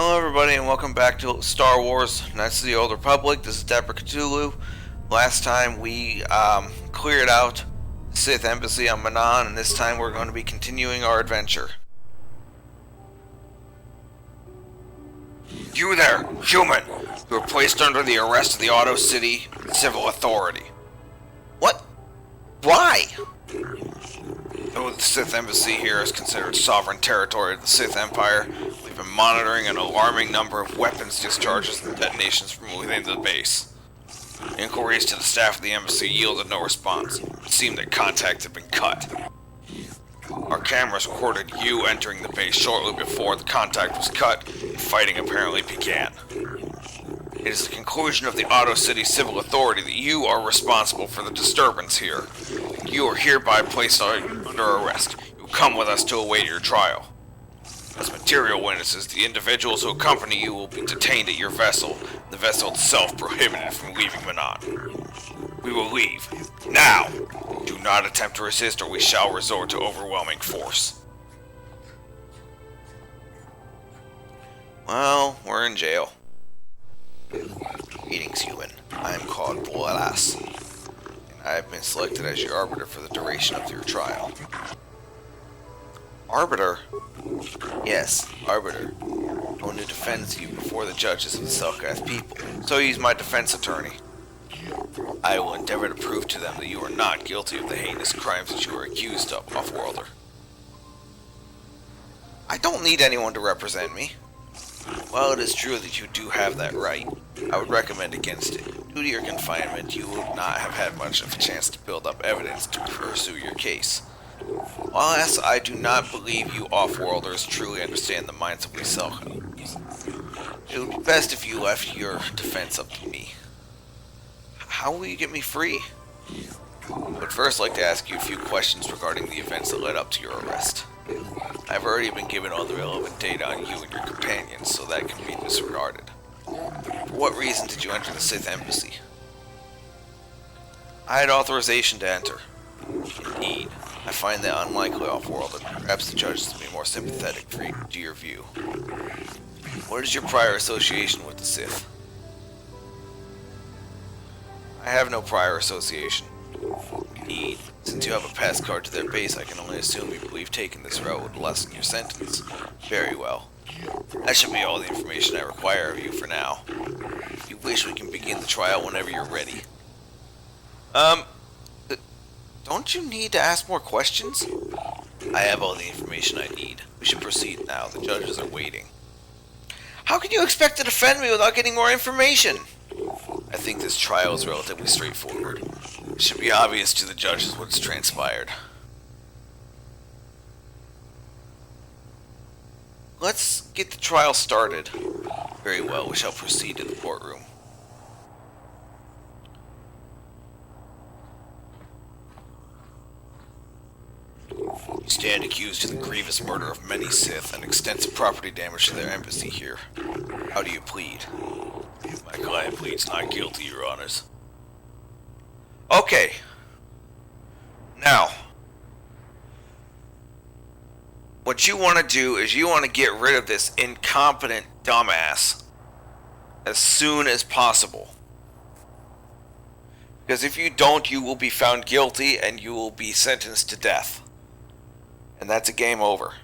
Hello everybody and welcome back to Star Wars Knights of the Old Republic. This is Deborah Cthulhu. Last time we cleared out the Sith Embassy on Manon, and this time we're going to be continuing our adventure. You there, human! You were placed under the arrest of the Auto City Civil Authority. What? Why? Though the Sith Embassy here is considered sovereign territory of the Sith Empire, we've been monitoring an alarming number of weapons discharges and detonations from within the base. Inquiries to the staff of the embassy yielded no response. It seemed that contact had been cut. Our cameras recorded you entering the base shortly before the contact was cut, and fighting apparently began. It is the conclusion of the Auto City Civil Authority that you are responsible for the disturbance here. You are hereby placed under arrest. You will come with us to await your trial. As material witnesses, the individuals who accompany you will be detained at your vessel, the vessel itself prohibited from leaving Manon. We will leave. Now! Do not attempt to resist or we shall resort to overwhelming force. Well, we're in jail. Greetings, human. I am called Bolas, and I have been selected as your arbiter for the duration of your trial. Arbiter? Yes, arbiter. One who defends you before the judges of the Selkath people. So he's my defense attorney. I will endeavor to prove to them that you are not guilty of the heinous crimes that you are accused of, off-worlder. I don't need anyone to represent me. While it is true that you do have that right, I would recommend against it. Due to your confinement, you would not have had much of a chance to build up evidence to pursue your case. Alas, I do not believe you off-worlders truly understand the minds of we Selkath. It would be best if you left your defense up to me. How will you get me free? I would first like to ask you a few questions regarding the events that led up to your arrest. I have already been given all the relevant data on you and your companions, so that can be disregarded. For what reason did you enter the Sith Embassy? I had authorization to enter. Indeed, I find that unlikely off-world, and perhaps the judges will be more sympathetic to your view. What is your prior association with the Sith? I have no prior association. Indeed, since you have a pass card to their base, I can only assume you believe taking this route would lessen your sentence. Very well. That should be all the information I require of you for now. If you wish, we can begin the trial whenever you're ready. Don't you need to ask more questions? I have all the information I need. We should proceed now. The judges are waiting. How can you expect to defend me without getting more information? I think this trial is relatively straightforward. It should be obvious to the judges what's transpired. Let's get the trial started. Very well, we shall proceed to the courtroom. You stand accused of the grievous murder of many Sith and extensive property damage to their embassy here. How do you plead? My client pleads not guilty, Your Honors. Okay. Now, what you want to do is you want to get rid of this incompetent dumbass as soon as possible. Because if you don't, you will be found guilty and you will be sentenced to death. And that's a game over.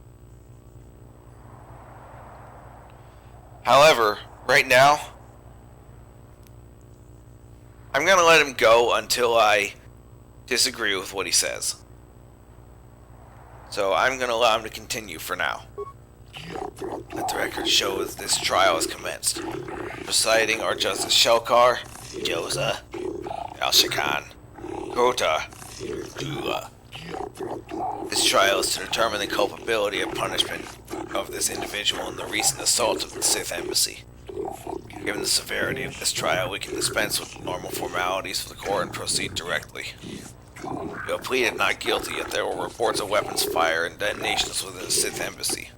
However, right now, I'm going to let him go until I disagree with what he says. So I'm going to allow him to continue for now. Let the record show as this trial has commenced. Presiding are Justice Shelkar, Joza, Al-Shakan, Kota, Dula. This trial is to determine the culpability and punishment of this individual in the recent assault of the Sith Embassy. Given the severity of this trial, we can dispense with the normal formalities for the court and proceed directly. You have pleaded not guilty, yet there were reports of weapons fire and detonations within the Sith Embassy.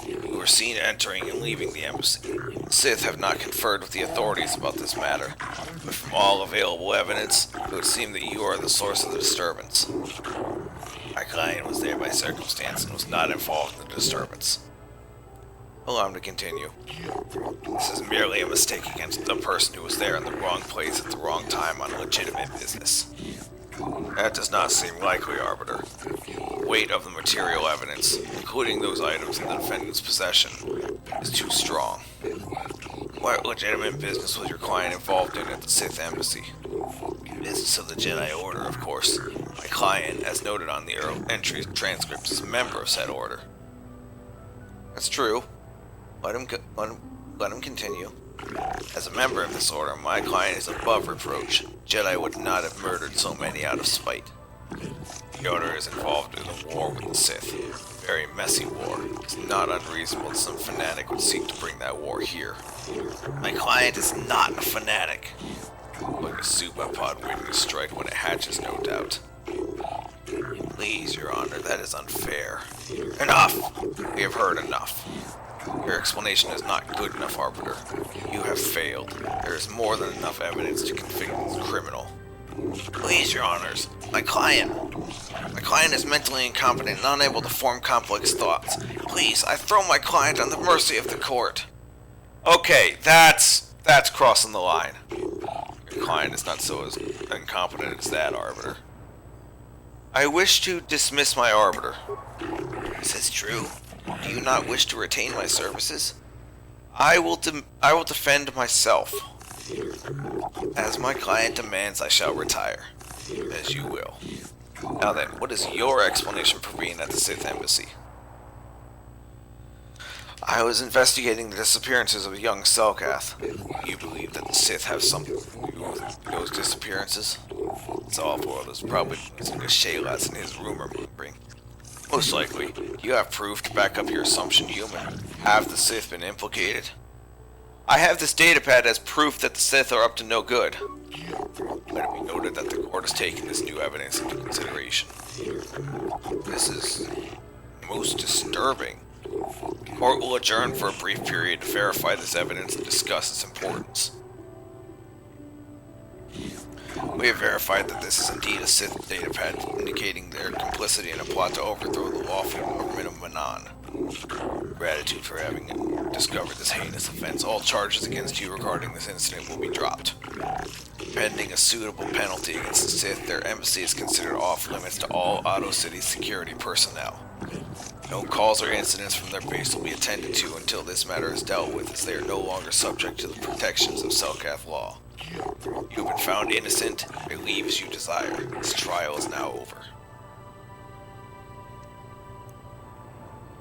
You were seen entering and leaving the embassy. The Sith have not conferred with the authorities about this matter, but from all available evidence, it would seem that you are the source of the disturbance. My client was there by circumstance and was not involved in the disturbance. Allow him to continue. This is merely a mistake against the person who was there in the wrong place at the wrong time on legitimate business. That does not seem likely, Arbiter. The weight of the material evidence, including those items in the defendant's possession, is too strong. What legitimate business was your client involved in at the Sith Embassy? Business of the Jedi Order, of course. My client, as noted on the entry transcript, is a member of said order. That's true. Let him continue. As a member of this order, my client is above reproach. Jedi would not have murdered so many out of spite. The Order is involved in a war with the Sith. A very messy war. It's not unreasonable that some fanatic would seek to bring that war here. My client is not a fanatic. Like a super pod waiting to strike when it hatches, no doubt. Please, Your Honor, that is unfair. Enough! We have heard enough. Your explanation is not good enough, Arbiter. You have failed. There is more than enough evidence to convict this criminal. Please, Your Honors, my client is mentally incompetent and unable to form complex thoughts. Please, I throw my client on the mercy of the court. Okay, that's crossing the line. Your client is not so as incompetent as that, Arbiter. I wish to dismiss my Arbiter. Is this true? Do you not wish to retain my services? I will defend myself. As my client demands, I shall retire. As you will. Now then, what is your explanation for being at the Sith Embassy? I was investigating the disappearances of a young Selkath. You believe that the Sith have something to do with those disappearances? It's awful. There's probably listening to Shaylats in his rumor mongering. Most likely. Do you have proof to back up your assumption, human? Have the Sith been implicated? I have this datapad as proof that the Sith are up to no good. Let it be noted that the court has taken this new evidence into consideration. This is most disturbing. The court will adjourn for a brief period to verify this evidence and discuss its importance. We have verified that this is indeed a Sith datapad, indicating their complicity in a plot to overthrow the lawful government of Manan. Gratitude for having discovered this heinous offense. All charges against you regarding this incident will be dropped. Pending a suitable penalty against the Sith, their embassy is considered off-limits to all Otto City security personnel. No calls or incidents from their base will be attended to until this matter is dealt with, as they are no longer subject to the protections of Selkath law. You have been found innocent. Believe as you desire. This trial is now over.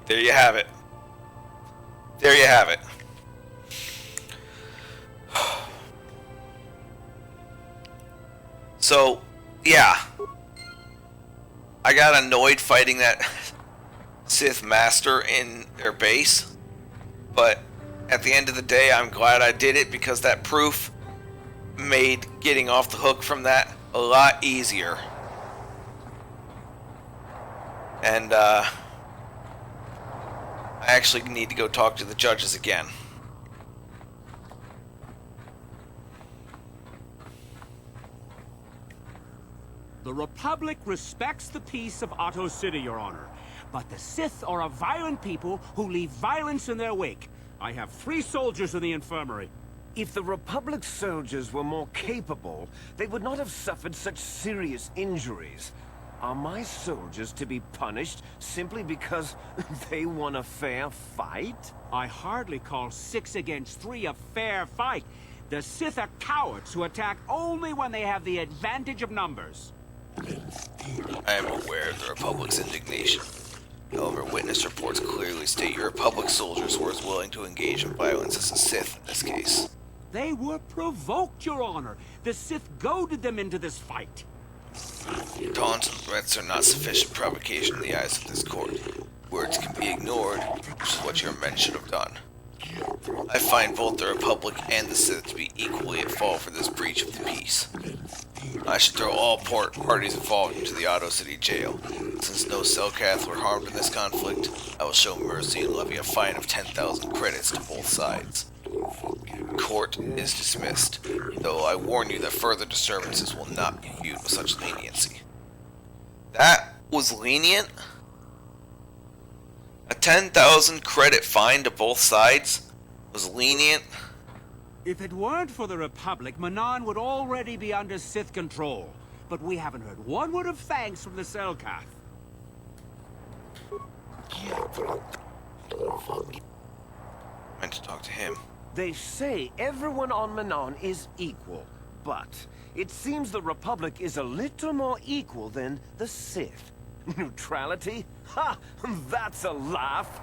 There you have it. There you have it. So, yeah. I got annoyed fighting that Sith Master in their base. But at the end of the day, I'm glad I did it because that proof made getting off the hook from that a lot easier. And, I actually need to go talk to the judges again. The Republic respects the peace of Otto City, Your Honor. But the Sith are a violent people who leave violence in their wake. I have 3 soldiers in the infirmary. If the Republic soldiers were more capable, they would not have suffered such serious injuries. Are my soldiers to be punished simply because they won a fair fight? I hardly call 6 against 3 a fair fight. The Sith are cowards who attack only when they have the advantage of numbers. I am aware of the Republic's indignation. However, witness reports clearly state your Republic soldiers were as willing to engage in violence as the Sith in this case. They were provoked, Your Honor. The Sith goaded them into this fight. Taunts and threats are not sufficient provocation in the eyes of this court. Words can be ignored, which is what your men should have done. I find both the Republic and the Sith to be equally at fault for this breach of the peace. I should throw all parties involved into the Otto City jail. Since no Selkath were harmed in this conflict, I will show mercy and levy a fine of 10,000 credits to both sides. Court is dismissed, though I warn you that further disturbances will not be viewed with such leniency. That was lenient? A 10,000 credit fine to both sides was lenient. If it weren't for the Republic, Manon would already be under Sith control. But we haven't heard one word of thanks from the Selkath. Meant to talk to him. They say everyone on Manon is equal, but it seems the Republic is a little more equal than the Sith. Neutrality? Ha! That's a laugh!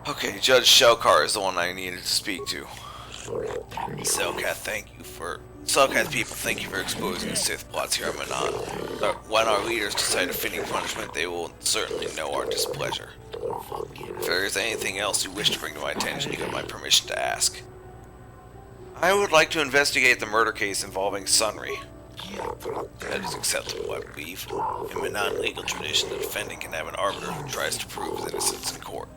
Okay, Judge Shelkar is the one I needed to speak to. Selkath people, thank you for exposing the Sith plots here at Manon. But when our leaders decide a fitting punishment, they will certainly know our displeasure. If there is anything else you wish to bring to my attention, you have my permission to ask. I would like to investigate the murder case involving Sunry. That is acceptable, I believe. In Manon legal tradition, the defendant can have an arbiter who tries to prove his innocence in court.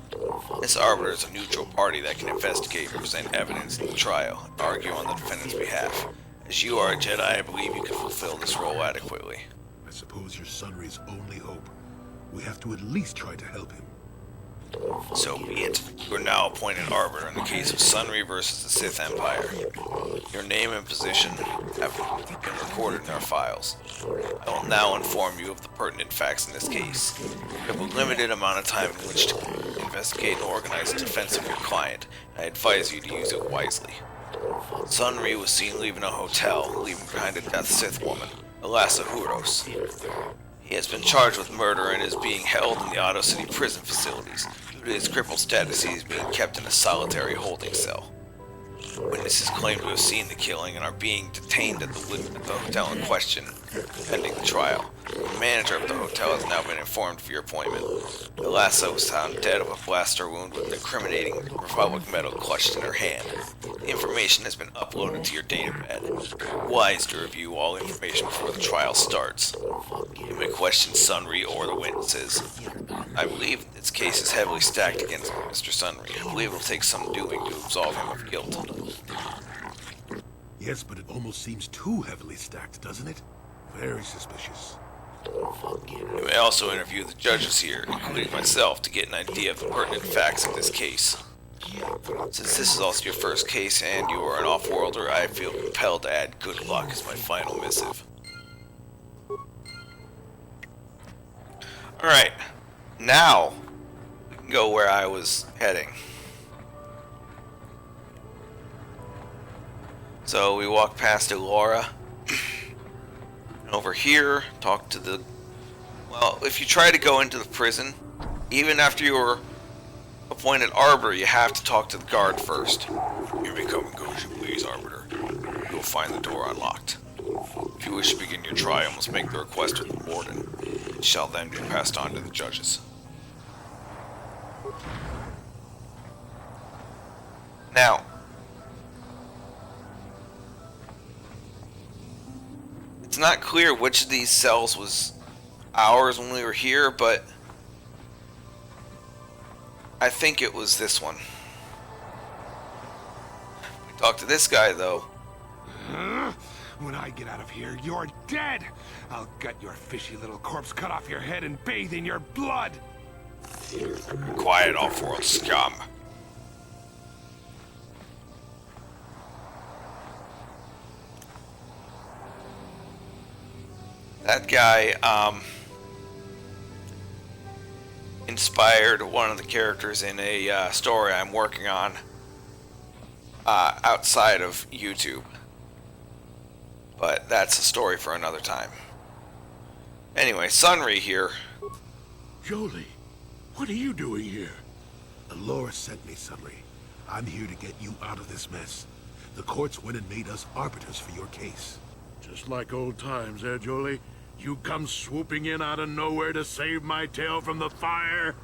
This arbiter is a neutral party that can investigate and present evidence in the trial, and argue on the defendant's behalf. As you are a Jedi, I believe you can fulfill this role adequately. I suppose you're Sunry's only hope. We have to at least try to help him. So be it. You are now appointed arbiter in the case of Sunry versus the Sith Empire. Your name and position have been recorded in our files. I will now inform you of the pertinent facts in this case. You have a limited amount of time in which to investigate and organize the defense of your client, and I advise you to use it wisely. Sunry was seen leaving a hotel, leaving behind a deaf Sith woman, Alassa Huros. He has been charged with murder and is being held in the Otto City prison facilities. Due to his crippled status, he is being kept in a solitary holding cell. Witnesses claim to have seen the killing and are being detained at the hotel in question, pending the trial. The manager of the hotel has now been informed of your appointment. Alassa was found dead of a blaster wound with an incriminating Republic medal clutched in her hand. The information has been uploaded to your databed. Wise to review all information before the trial starts. You may question Sunry or the witnesses. I believe this case is heavily stacked against Mr. Sunry. I believe it will take some doing to absolve him of guilt. Yes, but it almost seems too heavily stacked, doesn't it? Very suspicious. You may also interview the judges here, including myself, to get an idea of the pertinent facts of this case. Since this is also your first case and you are an off-worlder, I feel compelled to add good luck as my final missive. Alright, now we can go where I was heading. So we walk past Elora. Over here, talk to the... Well, if you try to go into the prison, even after you're appointed arbiter, you have to talk to the guard first. You may come and go as you please, arbiter. You will find the door unlocked. If you wish to begin your trial, you must make the request with the warden. It shall then be passed on to the judges. Now, it's not clear which of these cells was ours when we were here, but I think it was this one. We talked to this guy, though. When I get out of here, you're dead! I'll gut your fishy little corpse, cut off your head, and bathe in your blood! Quiet, off-world scum. That guy, inspired one of the characters in a story I'm working on outside of YouTube. But that's a story for another time. Anyway, Sunry here. Jolie, what are you doing here? Alora sent me, Sunry. I'm here to get you out of this mess. The courts went and made us arbiters for your case. Just like old times, eh, Jolie? You come swooping in out of nowhere to save my tail from the fire?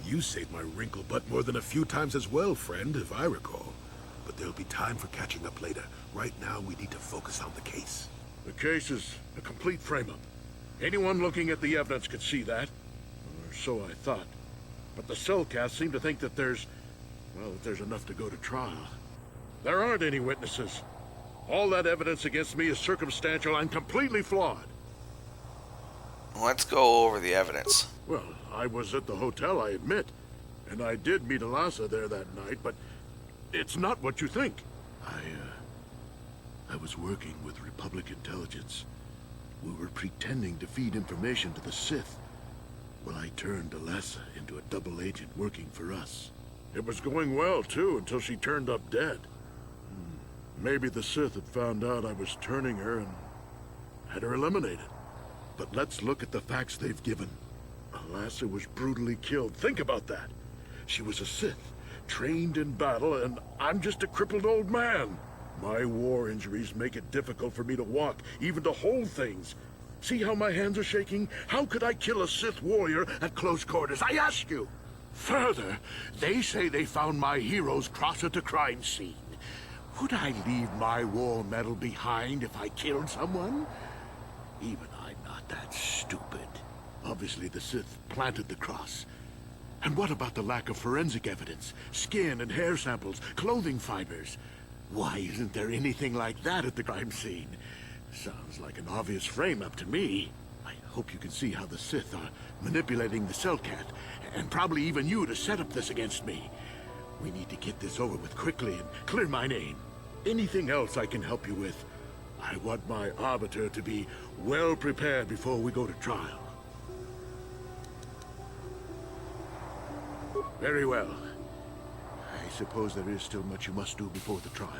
You saved my wrinkle butt more than a few times as well, friend, if I recall. But there'll be time for catching up later. Right now, we need to focus on the case. The case is a complete frame-up. Anyone looking at the evidence could see that. Or so I thought. But the Selkath seem to think that there's enough to go to trial. There aren't any witnesses. All that evidence against me is circumstantial and completely flawed. Let's go over the evidence. Well, I was at the hotel, I admit. And I did meet Alasa there that night, but it's not what you think. I was working with Republic intelligence. We were pretending to feed information to the Sith. Well, I turned Alasa into a double agent working for us. It was going well, too, until she turned up dead. Maybe the Sith had found out I was turning her and had her eliminated. But let's look at the facts they've given. Alasa was brutally killed. Think about that. She was a Sith, trained in battle, and I'm just a crippled old man. My war injuries make it difficult for me to walk, even to hold things. See how my hands are shaking? How could I kill a Sith warrior at close quarters? I ask you! Further, they say they found my heroes cross at the crime scene. Would I leave my war medal behind if I killed someone? Even I'm not that stupid. Obviously, the Sith planted the cross. And what about the lack of forensic evidence? Skin and hair samples, clothing fibers. Why isn't there anything like that at the crime scene? Sounds like an obvious frame-up to me. I hope you can see how the Sith are manipulating the Cellcat, and probably even you to set up this against me. We need to get this over with quickly and clear my name. Anything else I can help you with? I want my Arbiter to be well prepared before we go to trial. Very well. I suppose there is still much you must do before the trial.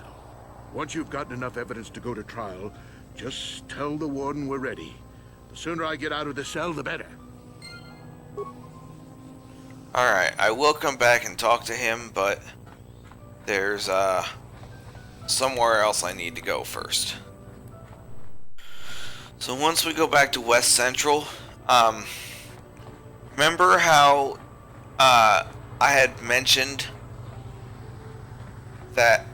Once you've gotten enough evidence to go to trial, just tell the Warden we're ready. The sooner I get out of the cell, the better. Alright, I will come back and talk to him, but there's somewhere else I need to go first. So once we go back to West Central, remember how I had mentioned that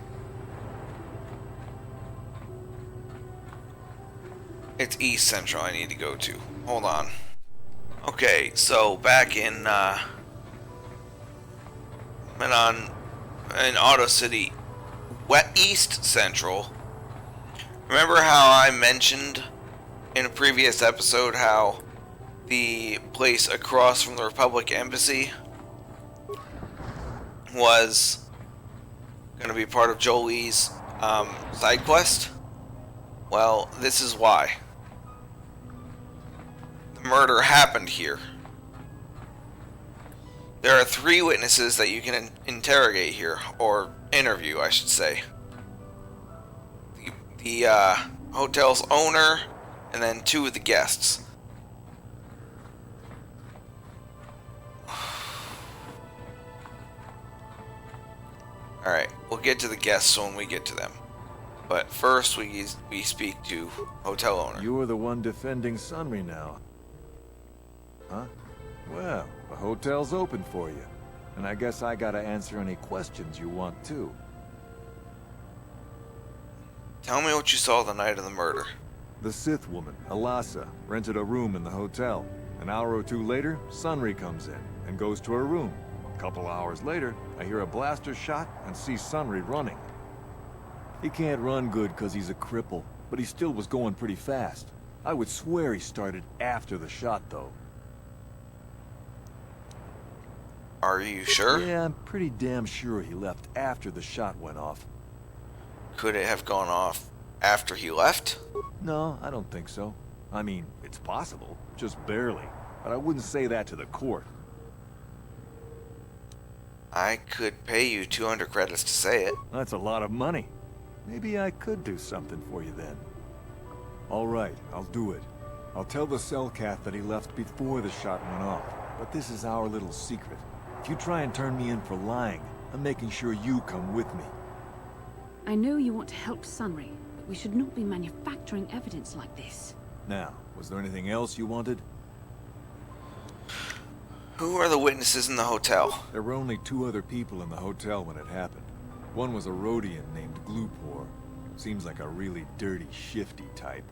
it's East Central I need to go to. Hold on. Okay, so back in Auto City, East Central. Remember how I mentioned in a previous episode how the place across from the Republic Embassy was going to be part of Jolie's side quest? Well, this is why. The murder happened here. There are 3 witnesses that you can interrogate here, or interview, I should say. The hotel's owner, and then 2 of the guests. Alright, we'll get to the guests when we get to them. But first, we speak to hotel owner. You're the one defending Sunry now. Huh? Well, the hotel's open for you. And I guess I gotta answer any questions you want too. Tell me what you saw the night of the murder. The Sith woman, Alasa, rented a room in the hotel. An hour or 2 later, Sunry comes in and goes to her room. A couple hours later, I hear a blaster shot and see Sunry running. He can't run good because he's a cripple, but he still was going pretty fast. I would swear he started after the shot, though. Are you sure? Yeah, I'm pretty damn sure he left after the shot went off. Could it have gone off after he left? No, I don't think so. I mean, it's possible, just barely. But I wouldn't say that to the court. I could pay you 200 credits to say it. That's a lot of money. Maybe I could do something for you then. All right, I'll do it. I'll tell the Cellcat that he left before the shot went off. But this is our little secret. If you try and turn me in for lying, I'm making sure you come with me. I know you want to help Sunry, but we should not be manufacturing evidence like this. Now, was there anything else you wanted? Who are the witnesses in the hotel? There were only 2 other people in the hotel when it happened. One was a Rhodian named Glupor. Seems like a really dirty, shifty type.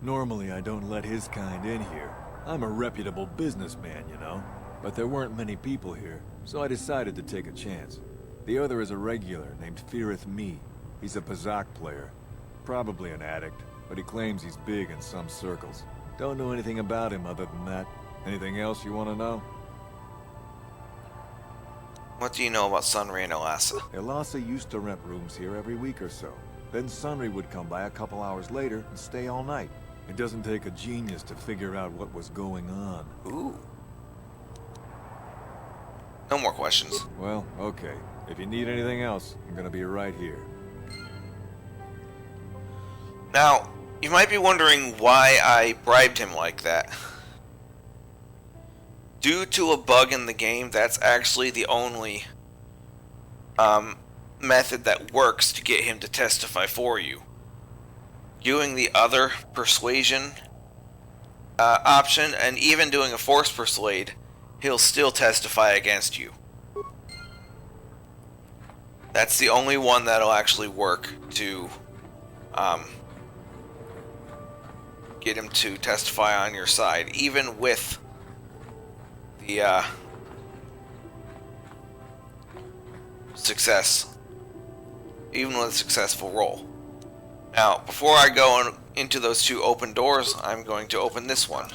Normally I don't let his kind in here. I'm a reputable businessman, you know. But there weren't many people here, so I decided to take a chance. The other is a regular named Firith Me. He's a Pazak player. Probably an addict, but he claims he's big in some circles. Don't know anything about him other than that. Anything else you want to know? What do you know about Sunray and Elasa? Elasa used to rent rooms here every week or so. Then Sunray would come by a couple hours later and stay all night. It doesn't take a genius to figure out what was going on. Ooh. No more questions. Well, okay. If you need anything else, I'm gonna be right here. Now, you might be wondering why I bribed him like that. Due to a bug in the game, that's actually the only method that works to get him to testify for you. Doing the other persuasion option, and even doing a force persuade, he'll still testify against you. That's the only one that'll actually work to get him to testify on your side, even with the success, even with a successful roll. Now, before I go into those two open doors, I'm going to open this one.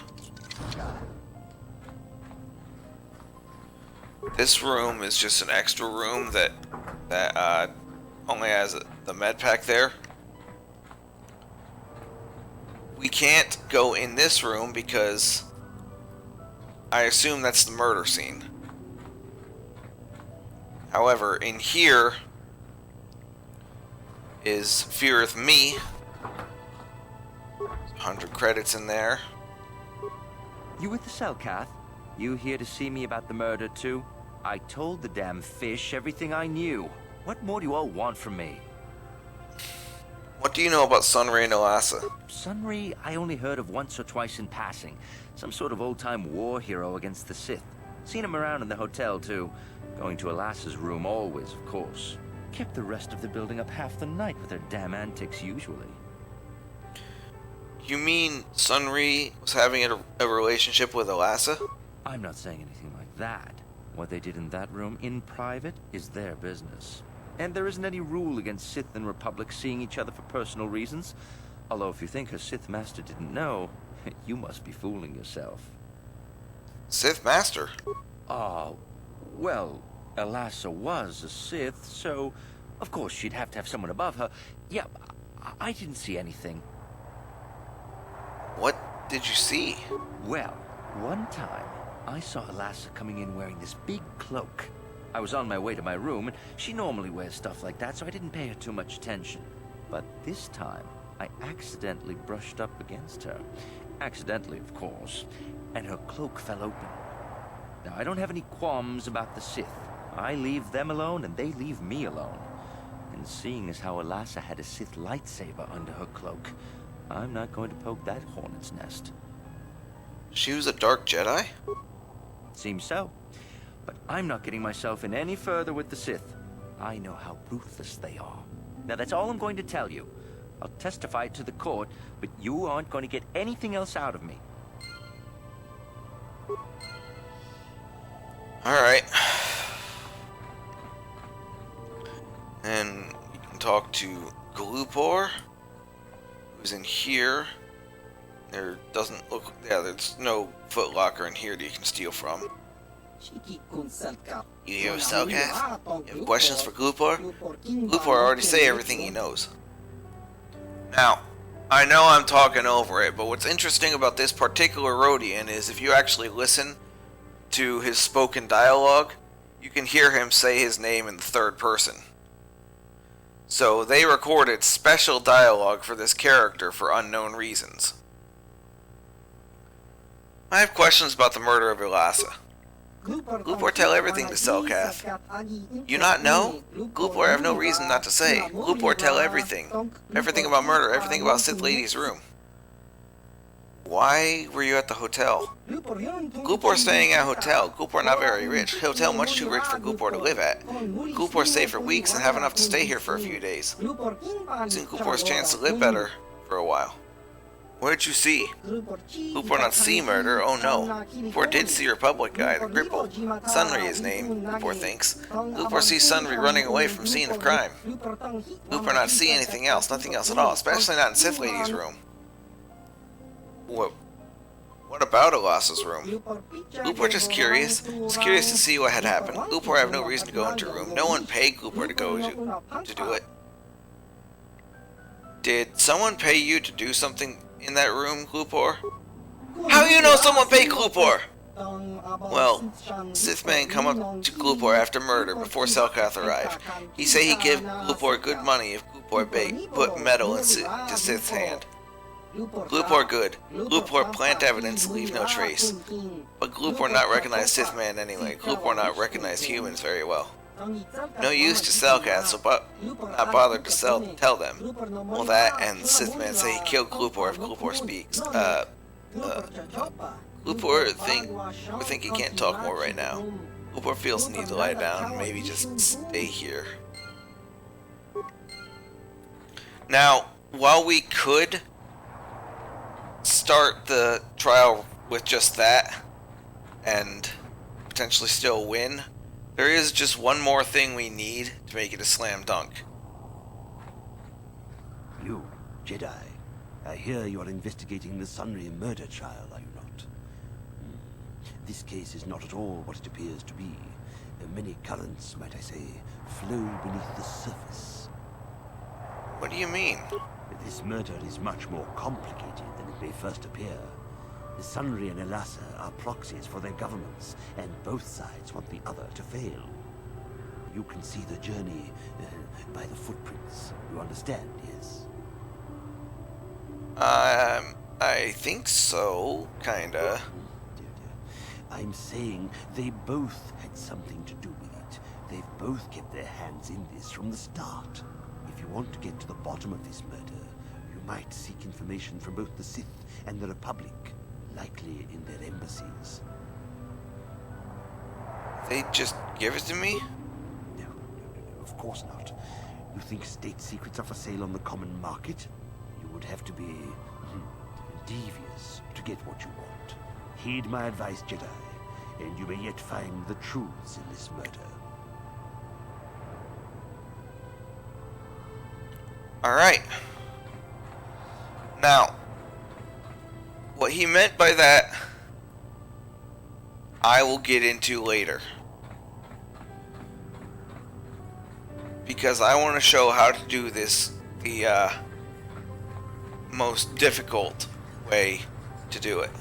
This room is just an extra room that only has the med pack there. We can't go in this room because I assume that's the murder scene. However, in here is Feareth Me. 100 credits in there. You with the cell, Kath? You here to see me about the murder, too? I told the damn fish everything I knew. What more do you all want from me? What do you know about Sunray and Elasa? Sunray, I only heard of once or twice in passing. Some sort of old-time war hero against the Sith. Seen him around in the hotel, too. Going to Elasa's room always, of course. Kept the rest of the building up half the night with her damn antics usually. You mean Sunray was having a relationship with Elasa? I'm not saying anything like that. What they did in that room in private is their business. And there isn't any rule against Sith and Republic seeing each other for personal reasons. Although if you think her Sith Master didn't know, you must be fooling yourself. Sith Master? Oh, well, Elasa was a Sith, so of course she'd have to have someone above her. Yeah, I didn't see anything. What did you see? Well, one time, I saw Elasa coming in wearing this big cloak. I was on my way to my room, and she normally wears stuff like that, so I didn't pay her too much attention. But this time, I accidentally brushed up against her. Accidentally, of course. And her cloak fell open. Now, I don't have any qualms about the Sith. I leave them alone, and they leave me alone. And seeing as how Elasa had a Sith lightsaber under her cloak, I'm not going to poke that hornet's nest. She was a dark Jedi? Seems so. But I'm not getting myself in any further with the Sith. I know how ruthless they are. Now that's all I'm going to tell you. I'll testify to the court, but you aren't going to get anything else out of me. Alright. And you can talk to Glupor, who's in here. There doesn't look... Yeah, there's no footlocker in here that you can steal from. You hear Cellcath? You have questions for Glupor? Glupor already say everything he knows. Now, I know I'm talking over it, but what's interesting about this particular Rodian is if you actually listen to his spoken dialogue, you can hear him say his name in the third person. So they recorded special dialogue for this character for unknown reasons. I have questions about the murder of Elasa. Glupor tell everything to Cellcath. You not know? Glupor have no reason not to say. Glupor tell everything. Everything about murder, everything about Sith Lady's room. Why were you at the hotel? Glupor staying at a hotel. Glupor not very rich. Hotel much too rich for Glupor to live at. Glupor stay for weeks and have enough to stay here for a few days. Using Glupor's chance to live better for a while. Where'd you see? Glupor not see murder, oh no. Glupor did see Republic guy, the cripple. Sunry his name, Glupor thinks. Glupor sees Sunry running away from scene of crime. Glupor not see anything else, nothing else at all, especially not in Sith Lady's room. What? What about Alassa's room? Glupor just curious. Was curious to see what had happened. Glupor have no reason to go into her room. No one paid Glupor to do it. Did someone pay you to do something in that room, Glupor? How do you know someone paid Glupor? Well, Sithman come up to Glupor after murder before Selkath arrived. He say he give Glupor good money if Glupor put metal into Sith's hand. Glupor good. Glupor plant evidence, leave no trace. But Glupor not recognize Sithman anyway. Glupor not recognize humans very well. No use to Selkath, so not bothered to tell them. Well, that and Sithman say he killed Glupor if Glupor speaks. Glupor think he can't talk more right now. Glupor feels the need to lie down, maybe just stay here. Now, while we could start the trial with just that and potentially still win, there is just one more thing we need to make it a slam dunk. You, Jedi, I hear you are investigating the Sunry murder trial, are you not? This case is not at all what it appears to be. Many currents, might I say, flow beneath the surface. What do you mean? This murder is much more complicated than it may first appear. The Sunry and Elassa are proxies for their governments, and both sides want the other to fail. You can see the journey by the footprints. You understand, yes? I think so, kinda. Dear. I'm saying they both had something to do with it. They've both kept their hands in this from the start. If you want to get to the bottom of this murder, you might seek information from both the Sith and the Republic, likely in their embassies. They just give it to me? No, of course not. You think state secrets are for sale on the common market? You would have to be devious to get what you want. Heed my advice, Jedi, and you may yet find the truths in this murder. Alright. Now, what he meant by that, I will get into later. Because I want to show how to do this the most difficult way to do it.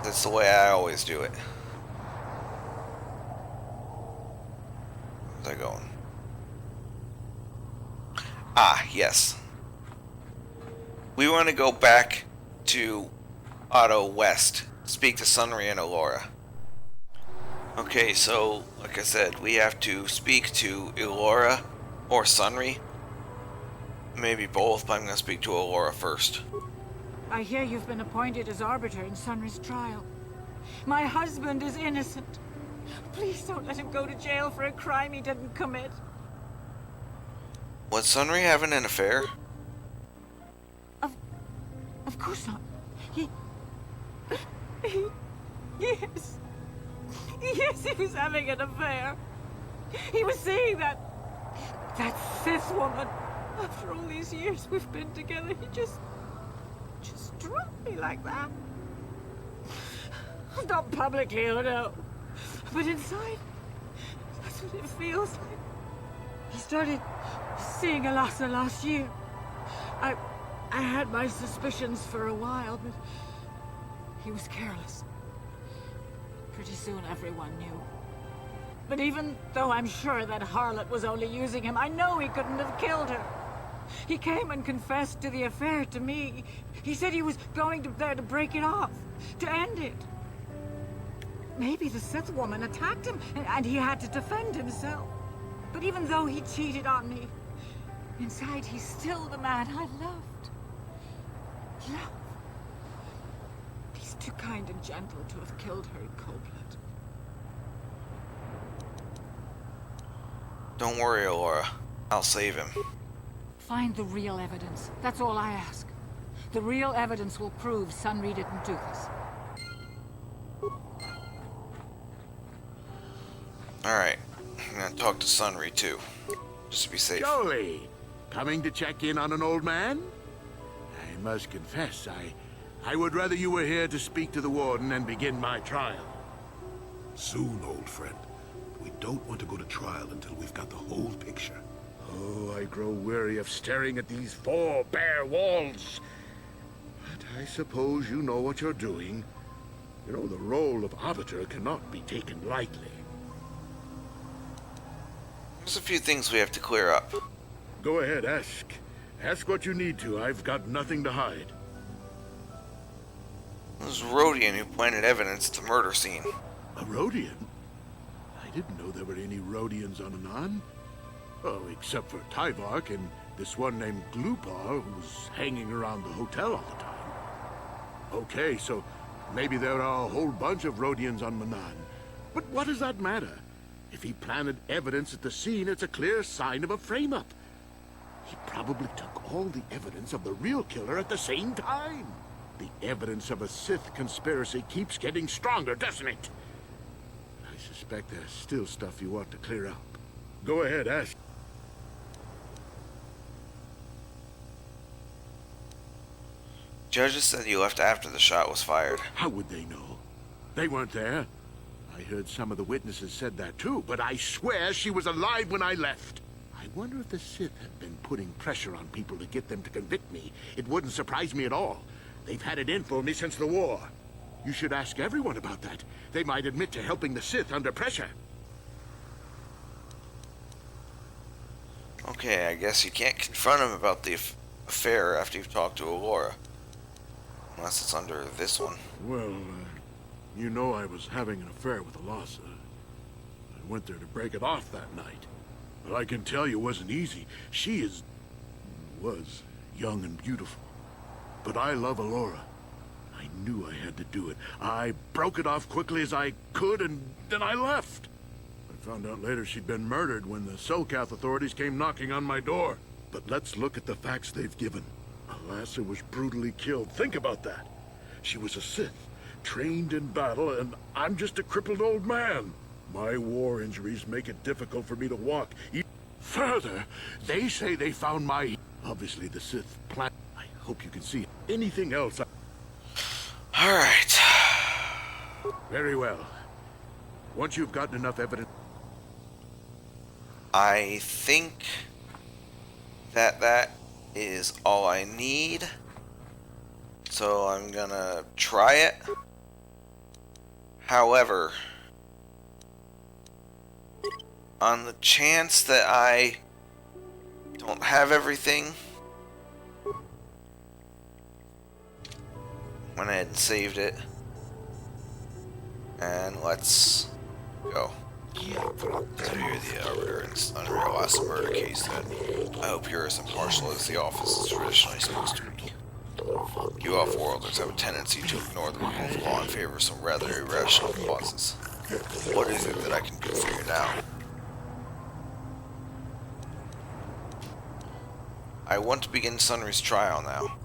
That's the way I always do it. Where's I going? Ah, yes. We want to go back to Otto West, speak to Sunry and Elora. Okay, so, like I said, we have to speak to Elora or Sunry. Maybe both, but I'm going to speak to Elora first. I hear you've been appointed as arbiter in Sunry's trial. My husband is innocent. Please don't let him go to jail for a crime he didn't commit. Was Sunry having an affair? Of course not. Yes. Yes, he was having an affair. He was seeing that Sith woman. After all these years we've been together, he just dropped me like that. Not publicly, oh no. But inside, that's what it feels like. He started seeing Elassa last year. I had my suspicions for a while, but he was careless. Pretty soon everyone knew. But even though I'm sure that harlot was only using him, I know he couldn't have killed her. He came and confessed to the affair to me. He said he was going there to break it off, to end it. Maybe the Sith woman attacked him, and he had to defend himself. But even though he cheated on me, inside he's still the man I loved. Love. He's too kind and gentle to have killed her in cold blood. Don't worry, Elora. I'll save him. Find the real evidence. That's all I ask. The real evidence will prove Sunry didn't do this. Alright. I'm gonna talk to Sunry too. Just to be safe. Jolie, coming to check in on an old man? I must confess, I would rather you were here to speak to the warden and begin my trial. Soon, old friend. We don't want to go to trial until we've got the whole picture. Oh, I grow weary of staring at these four bare walls. But I suppose you know what you're doing. You know, the role of arbiter cannot be taken lightly. There's a few things we have to clear up. Go ahead, ask. Ask what you need to. I've got nothing to hide. There's Rodian who planted evidence at the murder scene. A Rodian? I didn't know there were any Rodians on Anan. Oh, except for Tyvark and this one named Glupar who's hanging around the hotel all the time. Okay, so maybe there are a whole bunch of Rodians on Manan. But what does that matter? If he planted evidence at the scene, it's a clear sign of a frame-up. He probably took all the evidence of the real killer at the same time. The evidence of a Sith conspiracy keeps getting stronger, doesn't it? I suspect there's still stuff you ought to clear up. Go ahead, ask. Judges said you left after the shot was fired. How would they know? They weren't there. I heard some of the witnesses said that too, but I swear she was alive when I left. I wonder if the Sith have been putting pressure on people to get them to convict me. It wouldn't surprise me at all. They've had it in for me since the war. You should ask everyone about that. They might admit to helping the Sith under pressure. Okay, I guess you can't confront him about the affair after you've talked to Alora. Unless it's under this one. Well, you know I was having an affair with Alasa. I went there to break it off that night. But I can tell you it wasn't easy. She was young and beautiful. But I love Alora. I knew I had to do it. I broke it off quickly as I could, and then I left. I found out later she'd been murdered when the Selkath authorities came knocking on my door. But let's look at the facts they've given. Alasa was brutally killed. Think about that. She was a Sith, trained in battle, and I'm just a crippled old man. My war injuries make it difficult for me to walk. Further, they say they found my... Obviously, the Sith plan... I hope you can see anything else. Alright. Very well. Once you've gotten enough evidence... I think that is all I need. So I'm gonna try it. However, on the chance that I don't have everything, went ahead and saved it. And let's go. So you're the arbiter in this unreal last murder case that I hope you're as impartial as the office is traditionally supposed to be. You off-worlders have a tendency to ignore the rule of law in favor of some rather irrational causes. What is it that I can do for you now? I want to begin Sunry's trial now.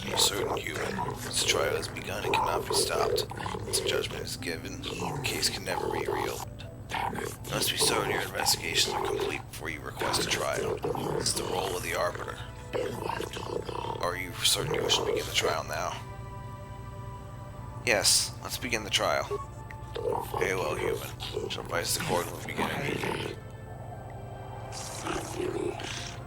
Be a certain human. Once the trial has begun, it cannot be stopped. Once a judgment is given, the case can never be reopened. You must be certain your investigations are complete before you request a trial. This is the role of the arbiter. Are you certain you wish to begin the trial now? Yes, let's begin the trial. Very well, human. Shall advise the court will begin immediately.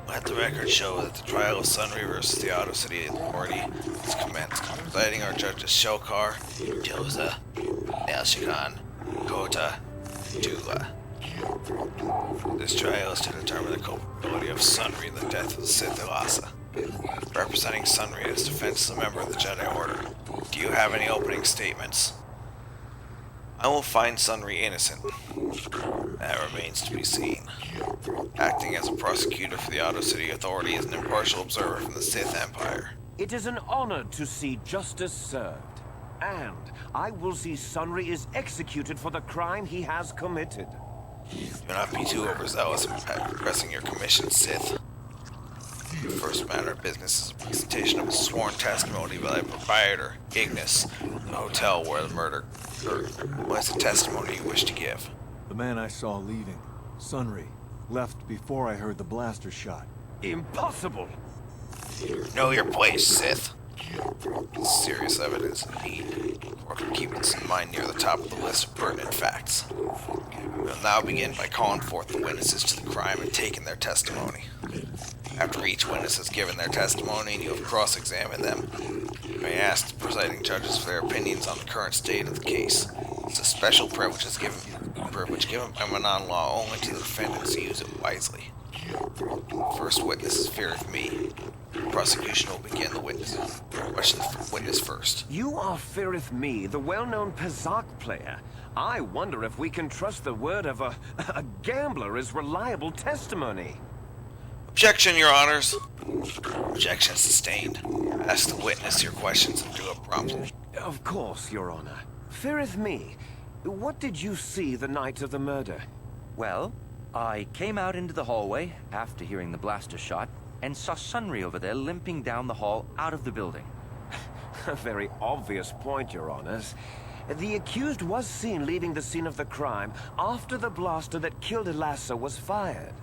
Let the record show that the trial of Sunry versus the Auto City Authority is commenced. Presiding our judges Shokar, Joza, Nelshikan, Kota, Dula. This trial is to determine the culpability of Sunry in the death of the Sith Ilasa. Representing Sunry as defense as a member of the Jedi Order. Do you have any opening statements? I will find Sunry innocent. That remains to be seen. Acting as a prosecutor for the Auto City Authority is an impartial observer from the Sith Empire. It is an honor to see justice served. And I will see Sunry is executed for the crime he has committed. Do not be too overzealous in pressing your commission, Sith. The first matter of business is a presentation of a sworn testimony by the proprietor, Ignis, of the hotel where the murder occurred. What is the testimony you wish to give? The man I saw leaving, Sunry, left before I heard the blaster shot. Impossible! Know your place, Sith. Serious evidence indeed. Court will keep this in mind near the top of the list of pertinent facts. We'll now begin by calling forth the witnesses to the crime and taking their testimony. After each witness has given their testimony and you have cross-examined them, you may ask the presiding judges for their opinions on the current state of the case. It's a special privilege given by Manon law only to the defendants to use it wisely. First witness is fear of me. The prosecution will begin the witness. Question the witness first. You are Firith Me, the well-known Pazak player. I wonder if we can trust the word of a gambler as reliable testimony. Objection, Your Honors. Objection sustained. Ask the witness your questions and do it promptly. Of course, Your Honor. Firith Me, what did you see the night of the murder? Well, I came out into the hallway after hearing the blaster shot and saw Sunry over there limping down the hall out of the building. A very obvious point, Your Honors. The accused was seen leaving the scene of the crime after the blaster that killed Elassa was fired.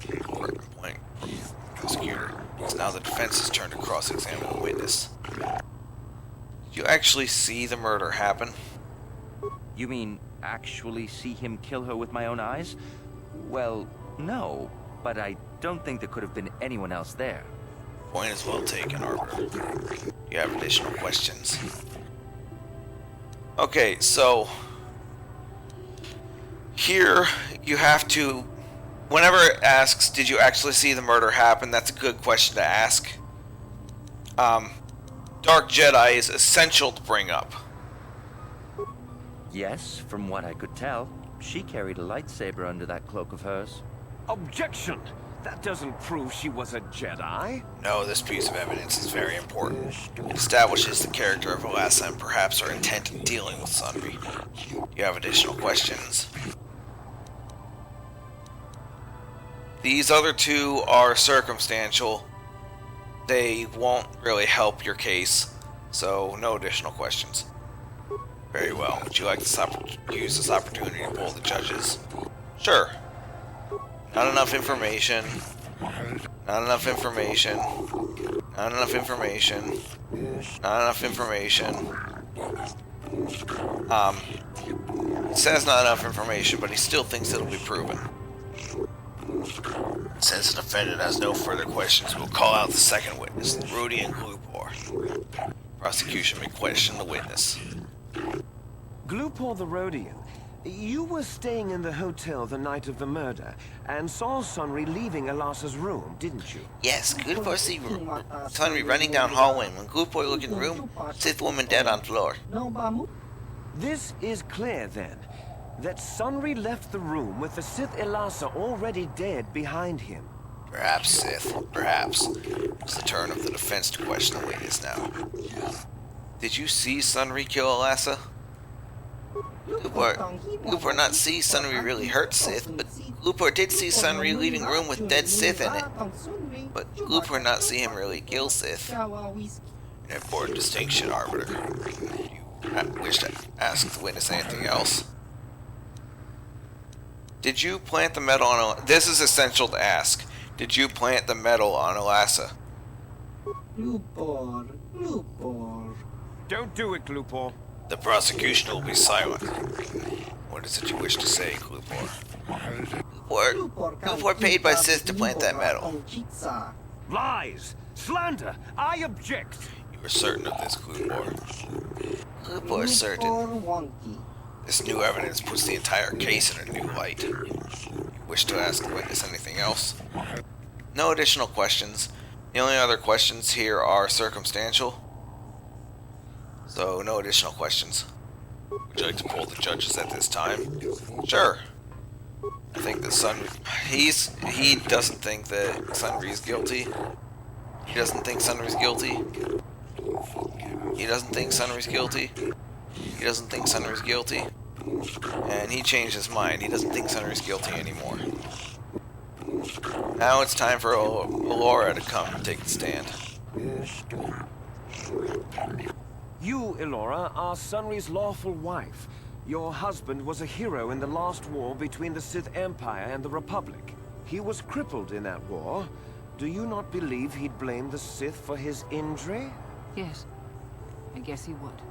Important point. Prosecutor. It's now the defense's turn to cross-examine the witness. Did you actually see the murder happen? You mean actually see him kill her with my own eyes? Well, no, but I don't think there could have been anyone else there. Point is well taken, Arbiter. You have additional questions. Okay, so here you have to, whenever it asks, did you actually see the murder happen? That's a good question to ask. Dark Jedi is essential to bring up. Yes, from what I could tell. She carried a lightsaber under that cloak of hers. Objection! That doesn't prove she was a Jedi. No, this piece of evidence is very important. It establishes the character of Elassa and perhaps her intent in dealing with Sunry. You have additional questions. These other two are circumstantial. They won't really help your case, so no additional questions. Very well. Would you like to use this opportunity to poll the judges? Sure. Not enough information. Not enough information. Not enough information. Not enough information. It says not enough information, but he still thinks it'll be proven. Since the defendant has no further questions, we'll call out the second witness, Rudy and Glupor. Prosecution may question the witness. Glupor the Rhodian, you were staying in the hotel the night of the murder and saw Sunry leaving Elassa's room, didn't you? Yes, Glupor see Sunry running down hallway. When Glupor look in the room, Sith woman dead on floor. This is clear then, that Sunry left the room with the Sith Elassa already dead behind him. Perhaps, Sith. Perhaps. It's the turn of the defense to question the witness now. Did you see Sunry kill Elassa? Glupor not see Sunry really hurt Sith, but Glupor did see Sunry leaving room with dead Sith in it. But Glupor not see him really kill Sith. An important distinction, Arbiter. Do you wish to ask the witness anything else? Did you plant the metal on this is essential to ask. Did you plant the metal on Elassa? Glupor. Don't do it, Glupor. The prosecution will be silent. What is it you wish to say, Glupor? Glupor paid by Sith to plant that metal. Lies! Slander! I object! You are certain of this, Glupor? Glupor is certain. This new evidence puts the entire case in a new light. You wish to ask the witness anything else? No additional questions. The only other questions here are circumstantial. So, no additional questions. Would you like to poll the judges at this time? Sure. I think that he doesn't think that Sunry is guilty. He doesn't think Sunry's guilty. He doesn't think Sunry's guilty. He doesn't think Sunry's guilty. And he changed his mind. He doesn't think Sunry's guilty anymore. Now it's time for Elora to come and take the stand. You, Elora, are Sunry's lawful wife. Your husband was a hero in the last war between the Sith Empire and the Republic. He was crippled in that war, Do you not believe he'd blame the Sith for his injury? Yes. I guess he would.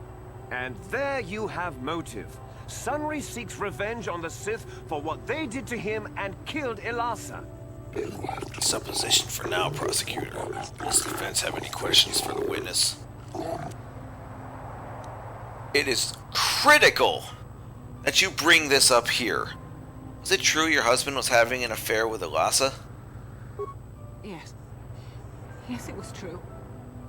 And there you have motive. Sunry seeks revenge on the Sith for what they did to him and killed Ilasa. Supposition for now, prosecutor. Does the defense have any questions for the witness? It is critical that you bring this up here. Was it true your husband was having an affair with Ilasa? Yes. Yes, it was true.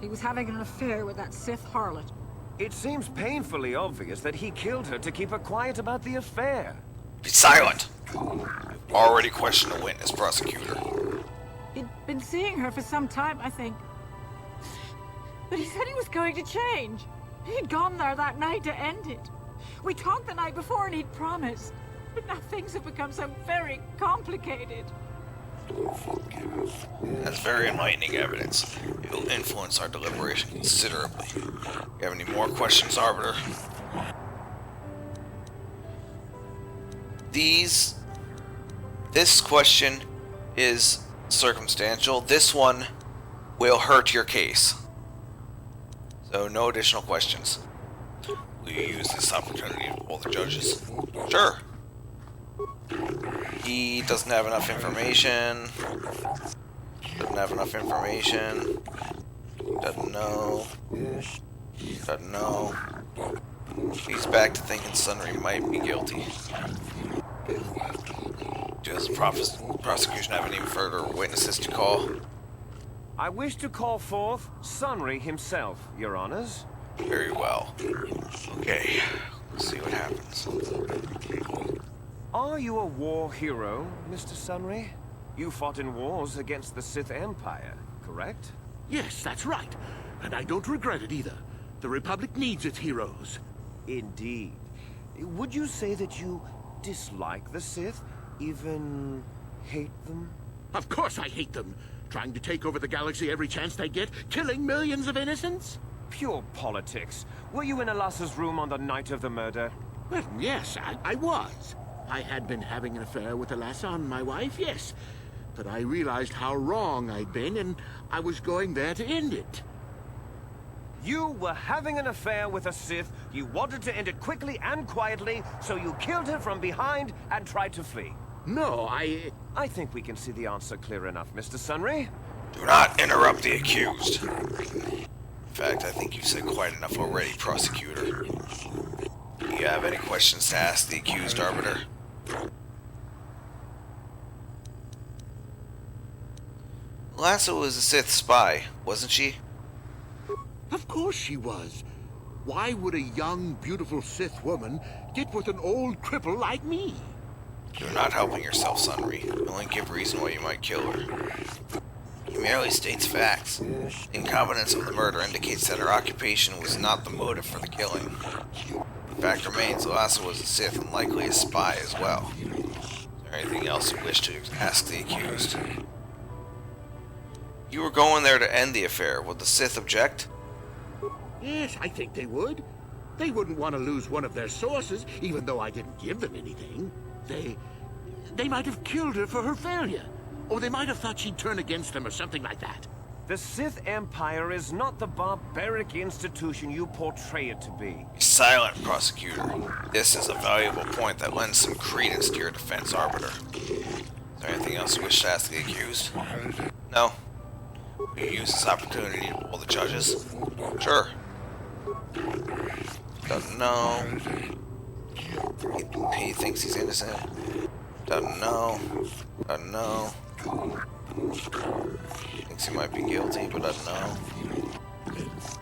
He was having an affair with that Sith harlot. It seems painfully obvious that he killed her to keep her quiet about the affair. Be silent! You've already questioned the witness, prosecutor. He'd been seeing her for some time, I think. But he said he was going to change. He'd gone there that night to end it. We talked the night before and he'd promised. But now things have become so very complicated. That's very enlightening evidence. It will influence our deliberation considerably. You have any more questions, Arbiter? This question is circumstantial. This one will hurt your case. So no additional questions. Will you use this opportunity to pull the judges? Sure. He doesn't have enough information. Doesn't have enough information. Doesn't know. Doesn't know. He's back to thinking Sunry might be guilty. Does the prosecution have any further witnesses to call? I wish to call forth Sunry himself, Your Honors. Very well. Okay, let's see what happens. Are you a war hero, Mr. Sunry? You fought in wars against the Sith Empire, correct? Yes, that's right. And I don't regret it either. The Republic needs its heroes. Indeed. Would you say that you dislike the Sith? Even hate them? Of course I hate them. Trying to take over the galaxy every chance they get, killing millions of innocents? Pure politics. Were you in Ilasa's room on the night of the murder? Well, yes, I was. I had been having an affair with Ilasa, my wife, yes. But I realized how wrong I'd been, and I was going there to end it. You were having an affair with a Sith, you wanted to end it quickly and quietly, so you killed her from behind and tried to flee. No, I think we can see the answer clear enough, Mr. Sunry. Do not interrupt the accused. In fact, I think you've said quite enough already, prosecutor. Do you have any questions to ask the accused, Arbiter? Ilasa was a Sith spy, wasn't she? Of course she was. Why would a young, beautiful Sith woman get with an old cripple like me? You're not helping yourself, Sunry. You only give reason why you might kill her. He merely states facts. The incompetence of the murder indicates that her occupation was not the motive for the killing. The fact remains, Ilasa was a Sith and likely a spy as well. Is there anything else you wish to ask the accused? You were going there to end the affair. Would the Sith object? Yes, I think they would. They wouldn't want to lose one of their sources, even though I didn't give them anything. They might have killed her for her failure. Or they might have thought she'd turn against them or something like that. The Sith Empire is not the barbaric institution you portray it to be. Be silent, prosecutor. This is a valuable point that lends some credence to your defense, Arbiter. Is there anything else you wish to ask the accused? No? Will you use this opportunity to pull the judges? Sure. Doesn't know. He thinks he's innocent. Doesn't know. Doesn't know. Thinks he might be guilty, but doesn't know.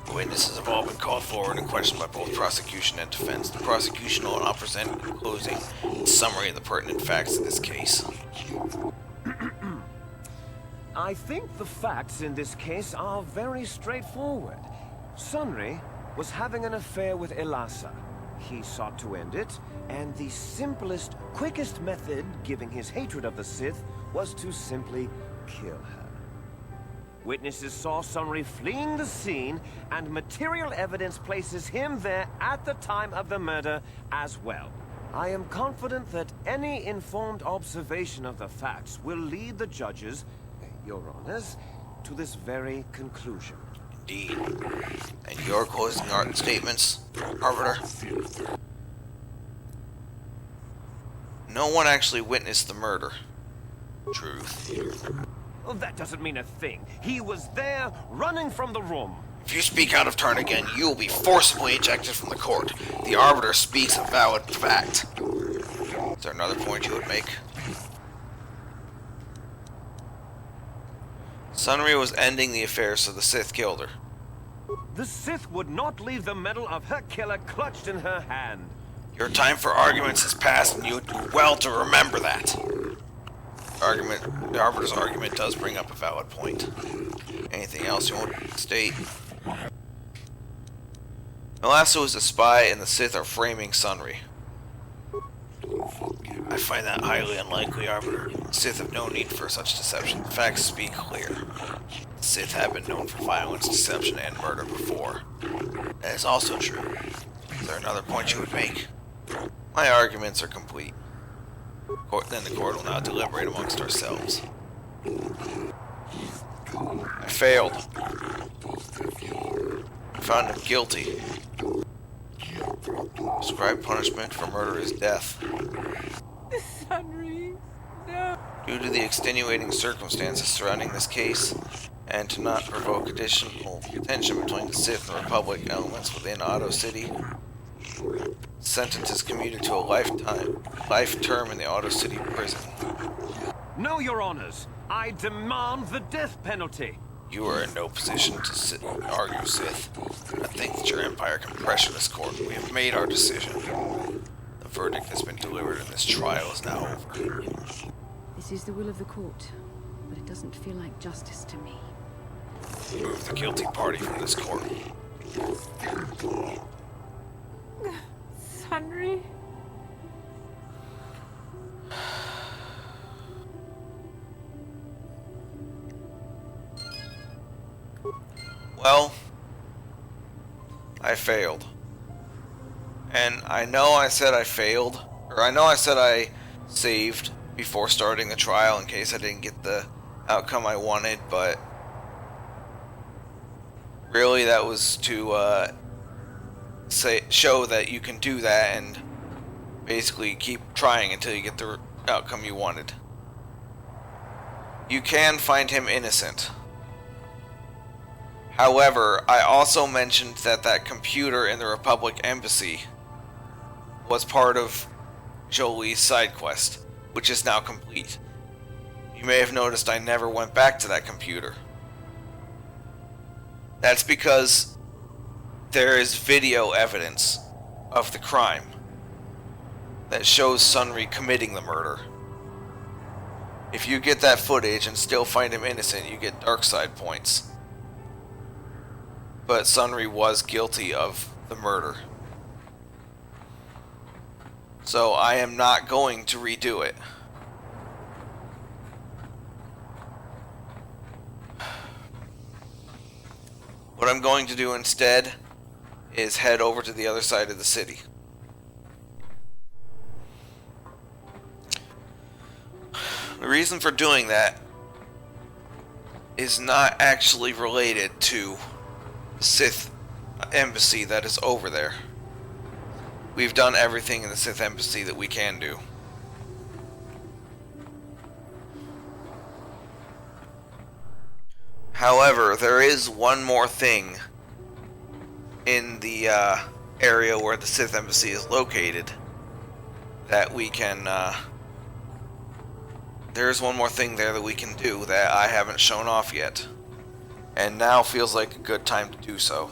The witnesses have all been called forward and questioned by both prosecution and defense. The prosecution will now present a closing summary of the pertinent facts of this case. I think the facts in this case are very straightforward. Sunry was having an affair with Ilasa. He sought to end it, and the simplest, quickest method, given his hatred of the Sith, was to simply kill her. Witnesses saw Sunry fleeing the scene, and material evidence places him there at the time of the murder as well. I am confident that any informed observation of the facts will lead the judges, Your Honors, to this very conclusion. Indeed. And your closing statements, Arbiter? No one actually witnessed the murder. Truth. Well, that doesn't mean a thing. He was there, running from the room. If you speak out of turn again, you will be forcibly ejected from the court. The Arbiter speaks a valid fact. Is there another point you would make? Sunry was ending the affair, so the Sith killed her. The Sith would not leave the medal of her killer clutched in her hand. Your time for arguments has passed, and you would do well to remember that. The Arbiter's argument does bring up a valid point. Anything else you want to state? Melassa is a spy, and the Sith are framing Sunry. I find that highly unlikely, Arbiter. The Sith have no need for such deception. The facts speak clear. The Sith have been known for violence, deception, and murder before. That is also true. Is there another point you would make? My arguments are complete. Then the court will now deliberate amongst ourselves. I failed. I found him guilty. Prescribed punishment for murder is death. Sunry, no. Due to the extenuating circumstances surrounding this case, and to not provoke additional tension between the Sith and Republic elements within Otto City, sentence is commuted to a life term in the Otto City prison. No, Your Honors. I demand the death penalty. You are in no position to sit and argue, Sith. I think that your Empire can pressure this court. We have made our decision. The verdict has been delivered and this trial is now over. This is the will of the court, but it doesn't feel like justice to me. Remove the guilty party from this court. Sunry? Well, I failed. And I know I said I failed, or I know I said I saved before starting the trial in case I didn't get the outcome I wanted, but really that was to show that you can do that and basically keep trying until you get the outcome you wanted. You can find him innocent. However, I also mentioned that that computer in the Republic Embassy was part of Jolie's side quest, which is now complete. You may have noticed I never went back to that computer. That's because there is video evidence of the crime that shows Sunry committing the murder. If you get that footage and still find him innocent, you get dark side points. But Sunry was guilty of the murder. So I am not going to redo it. What I'm going to do instead is head over to the other side of the city. The reason for doing that is not actually related to the Sith embassy that is over there. We've done everything in the Sith embassy that we can do. However, there is one more thing in the area where the Sith embassy is located that we can there's one more thing there that we can do that I haven't shown off yet, and now feels like a good time to do so.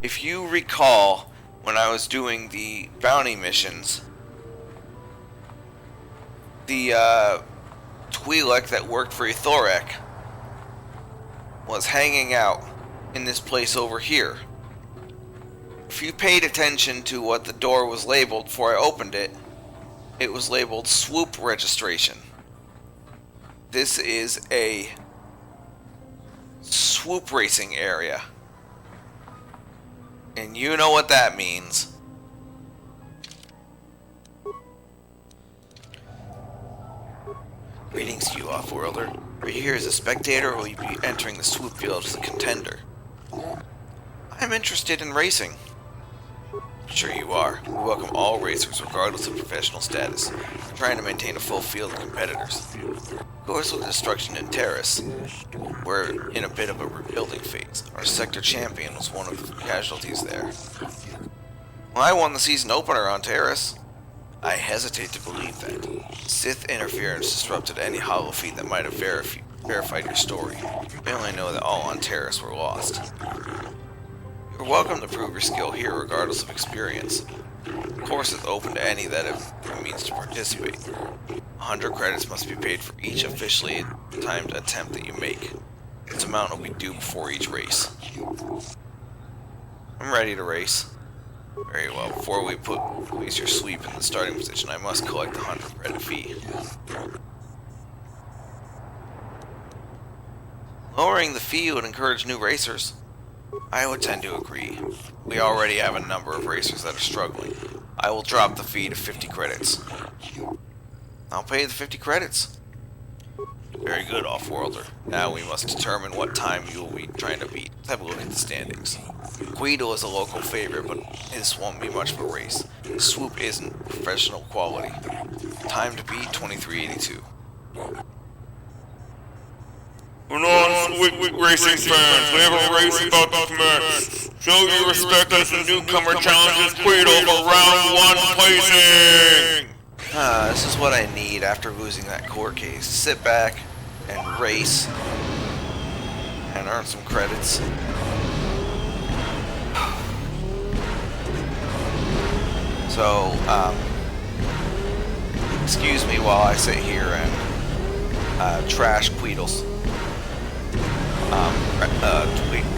If you recall, when I was doing the bounty missions, the Twi'lek that worked for Ethorek was hanging out in this place over here. If you paid attention to what the door was labeled before I opened it, it was labeled swoop registration. This is a swoop racing area. And you know what that means. off-worlder. Are you here as a spectator, or will you be entering the swoop field as a contender? I'm interested in racing. Sure you are. We welcome all racers, regardless of professional status. We're trying to maintain a full field of competitors. Of course, with destruction in Terrace, we're in a bit of a rebuilding phase. Our sector champion was one of the casualties there. Well, I won the season opener on Terrace. I hesitate to believe that. Sith interference disrupted any hollow feed that might have verified your story. We only know that all on Terrace were lost. You're welcome to prove your skill here regardless of experience. The course is open to any that have means to participate. 100 credits must be paid for each officially timed attempt that you make. This amount will be due before each race. I'm ready to race. Very well, before we place your sweep in the starting position, I must collect the 100 credit fee. Lowering the fee would encourage new racers. I would tend to agree. We already have a number of racers that are struggling. I will drop the fee to 50 credits. I'll pay the 50 credits. Very good, off-worlder. Now we must determine what time you will be trying to beat. Let's have a look at the standings. Queedle is a local favorite, but this won't be much of a race. The swoop isn't professional quality. Time to beat 2382. We're non-Swick racing fans. We have a race about to commence. Show your respect as the newcomer challenges Queedle for round 1 placing. This is what I need after losing that court case. Sit back and race and earn some credits. So, excuse me while I sit here and trash Queedle's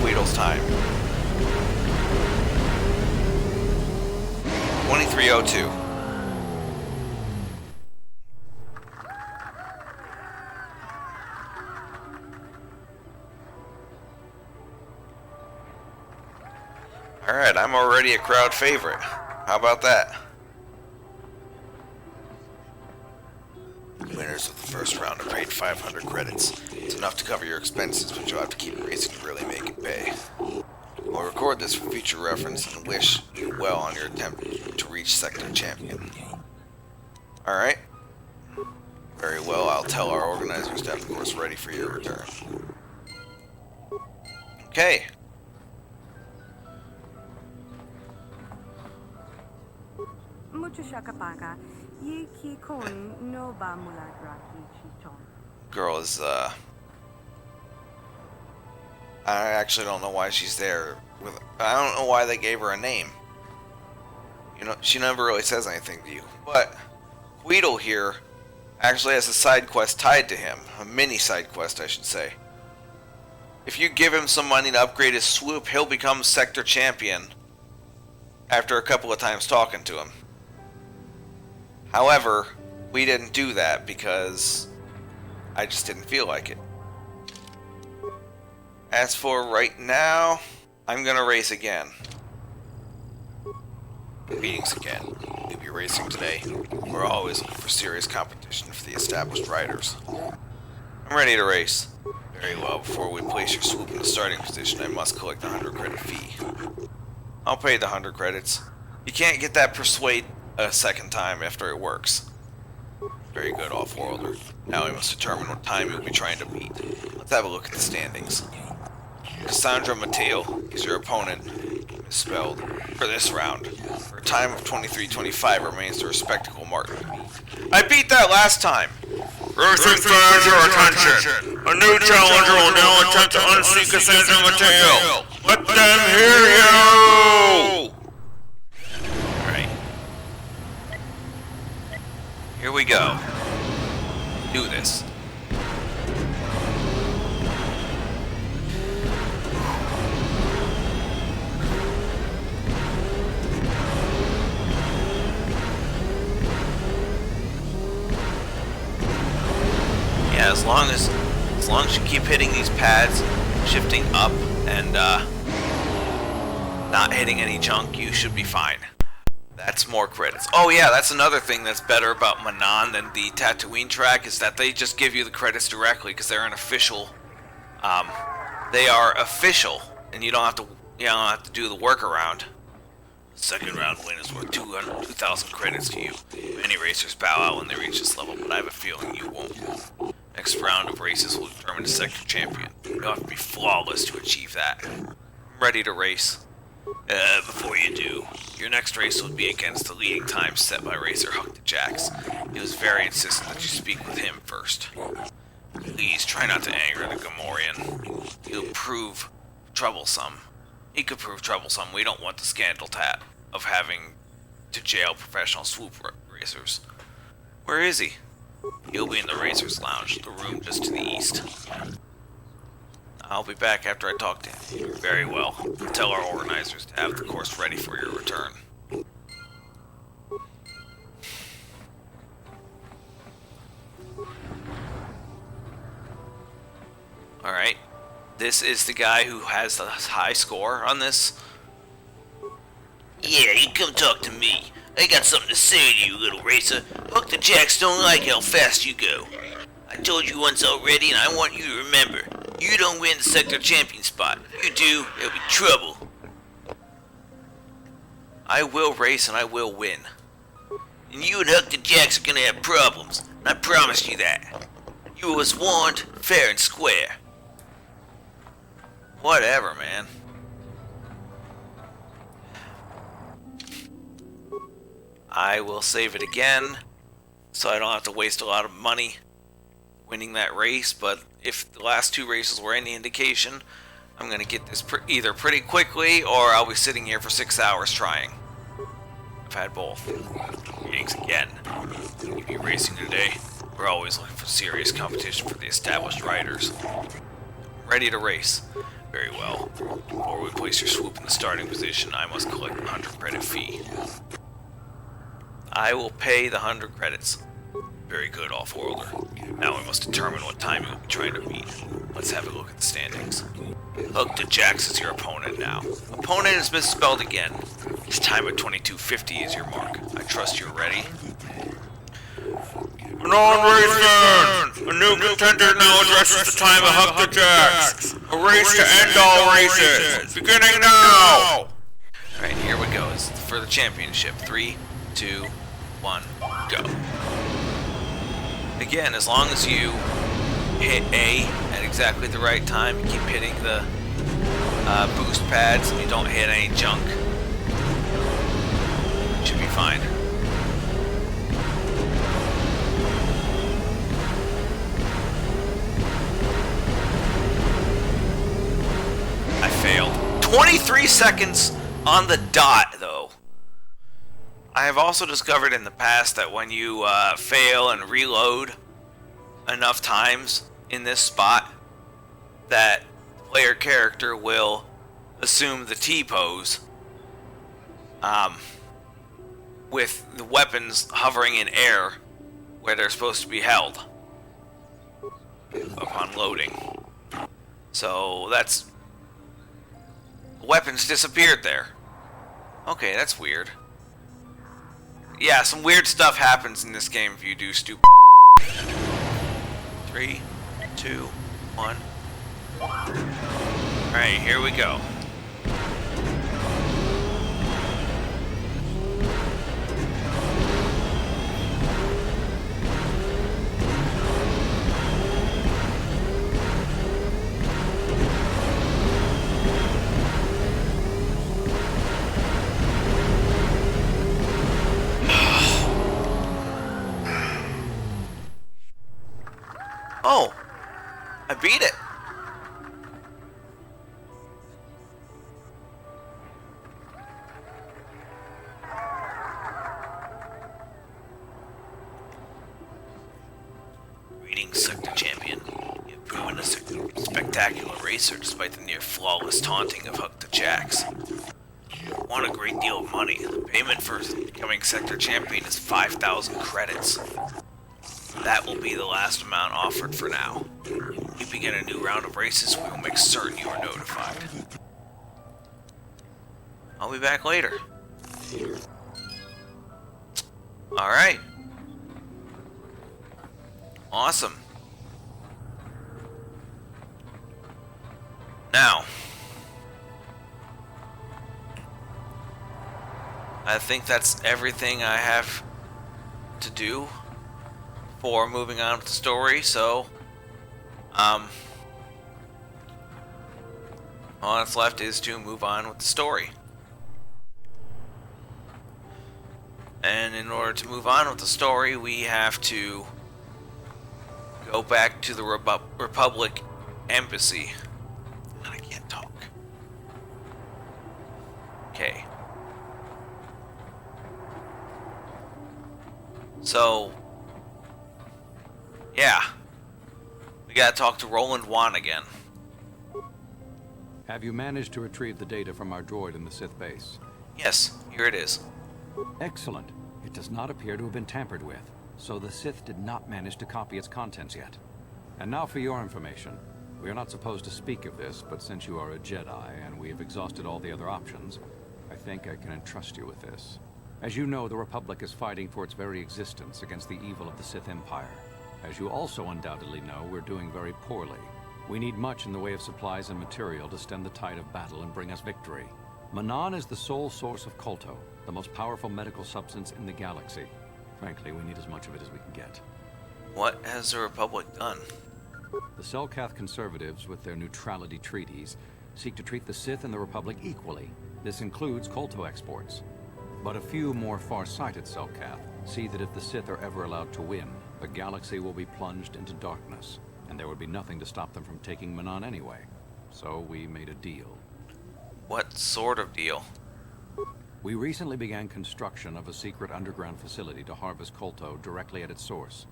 Queedle's time. 2302. Alright, I'm already a crowd favorite. How about that? Winners of the first round are paid 500 credits. It's enough to cover your expenses, but you'll have to keep racing to really make it pay. We'll record this for future reference and wish you well on your attempt to reach sector champion. Alright. Very well, I'll tell our organizers to have the course ready for your return. Okay. Girl is, I actually don't know why she's there. I don't know why they gave her a name. You know, she never really says anything to you. But Queedle here actually has a side quest tied to him. A mini side quest, I should say. If you give him some money to upgrade his swoop, he'll become sector champion after a couple of times talking to him. However, we didn't do that because I just didn't feel like it. As for right now, I'm gonna race again. Meetings again. We'll be racing today. We're always looking for serious competition for the established riders. I'm ready to race. Very well, before we place your swoop in the starting position, I must collect the 100 credit fee. I'll pay the 100 credits. You can't get that persuade a second time after it works. Very good, off-worlder. Now we must determine what time you'll be trying to beat. Let's have a look at the standings. Cassandra Mateo is your opponent, misspelled, for this round. Her time of 23:25 remains the respectable Martin. I beat that last time! Racing fans, your attention! A new challenger will now attempt to unseat Cassandra Mateo. Let them hear you! Alright. Here we go. Do this. Yeah, as long as you keep hitting these pads, shifting up, and not hitting any junk, you should be fine. That's more credits. Oh yeah, that's another thing that's better about Manon than the Tatooine track, is that they just give you the credits directly because they're an official. They are official, and you don't have to do the workaround. Second round win is worth 2,000 credits to you. Many racers bow out when they reach this level, but I have a feeling you won't. Next round of races will determine the sector champion. You'll have to be flawless to achieve that. I'm ready to race. Before you do, your next race will be against the leading time set by racer Huck the Jax. He was very insistent that you speak with him first. Please try not to anger the Gamorrean. He could prove troublesome. We don't want the scandal of having to jail professional swoop racers. Where is he? He'll be in the Racers Lounge, the room just to the east. I'll be back after I talk to him. Very well. Tell our organizers to have the course ready for your return. Alright. This is the guy who has the high score on this. Yeah, you come talk to me. I got something to say to you, little racer. Huck the Jacks don't like how fast you go. I told you once already, and I want you to remember. You don't win the sector champion spot. If you do, there'll be trouble. I will race and I will win. And you and Huck the Jacks are gonna have problems. And I promised you that. You was warned, fair and square. Whatever, man. I will save it again, so I don't have to waste a lot of money winning that race, but if the last two races were any indication, I'm going to get this either pretty quickly, or I'll be sitting here for 6 hours trying. I've had both. Greetings again. We'll be racing today. We're always looking for serious competition for the established riders. Ready to race. Very well. Before we place your swoop in the starting position, I must collect the 100 credit fee. I will pay the 100 credits. Very good, off-worlder. Now we must determine what time you will be trying to beat. Let's have a look at the standings. Huck the Jax is your opponent now. Opponent is misspelled again. His time at 22:50 is your mark. I trust you're ready. Non-race fans! A new contender now addresses the time of Huck the Jacks. A race to end all races. Beginning now! Alright, here we go. It's for the championship. 3, 2, 1, go. Again, as long as you hit A at exactly the right time, you keep hitting the boost pads, and you don't hit any junk, should be fine. I failed. 23 seconds on the dot, though. I have also discovered in the past that when you fail and reload enough times in this spot, that the player character will assume the T-pose with the weapons hovering in air where they're supposed to be held upon loading. So that's... weapons disappeared there. Okay, that's weird. Yeah, some weird stuff happens in this game if you do stupid. 3, 2, 1. Alright, here we go. Oh, I beat it. Greetings, Sector Champion. You've proven a spectacular racer despite the near flawless taunting of Huck the Jax. You won a great deal of money. The payment for becoming Sector Champion is 5,000 credits. That will be the last amount offered for now. If we begin a new round of races, we will make certain you are notified. I'll be back later. Alright. Awesome. Now, I think that's everything I have to do for moving on with the story, so all that's left is to move on with the story. And in order to move on with the story, we have to go back to the Republic Embassy. I can't talk. Okay. So, yeah. We gotta talk to Roland Wan again. Have you managed to retrieve the data from our droid in the Sith base? Yes, here it is. Excellent. It does not appear to have been tampered with, so the Sith did not manage to copy its contents yet. And now for your information. We are not supposed to speak of this, but since you are a Jedi and we have exhausted all the other options, I think I can entrust you with this. As you know, the Republic is fighting for its very existence against the evil of the Sith Empire. As you also undoubtedly know, we're doing very poorly. We need much in the way of supplies and material to stem the tide of battle and bring us victory. Manan is the sole source of Kolto, the most powerful medical substance in the galaxy. Frankly, we need as much of it as we can get. What has the Republic done? The Selkath conservatives, with their neutrality treaties, seek to treat the Sith and the Republic equally. This includes Kolto exports. But a few more far-sighted Selkath see that if the Sith are ever allowed to win, the galaxy will be plunged into darkness, and there would be nothing to stop them from taking Manan anyway. So we made a deal. What sort of deal? We recently began construction of a secret underground facility to harvest Kolto directly at its source.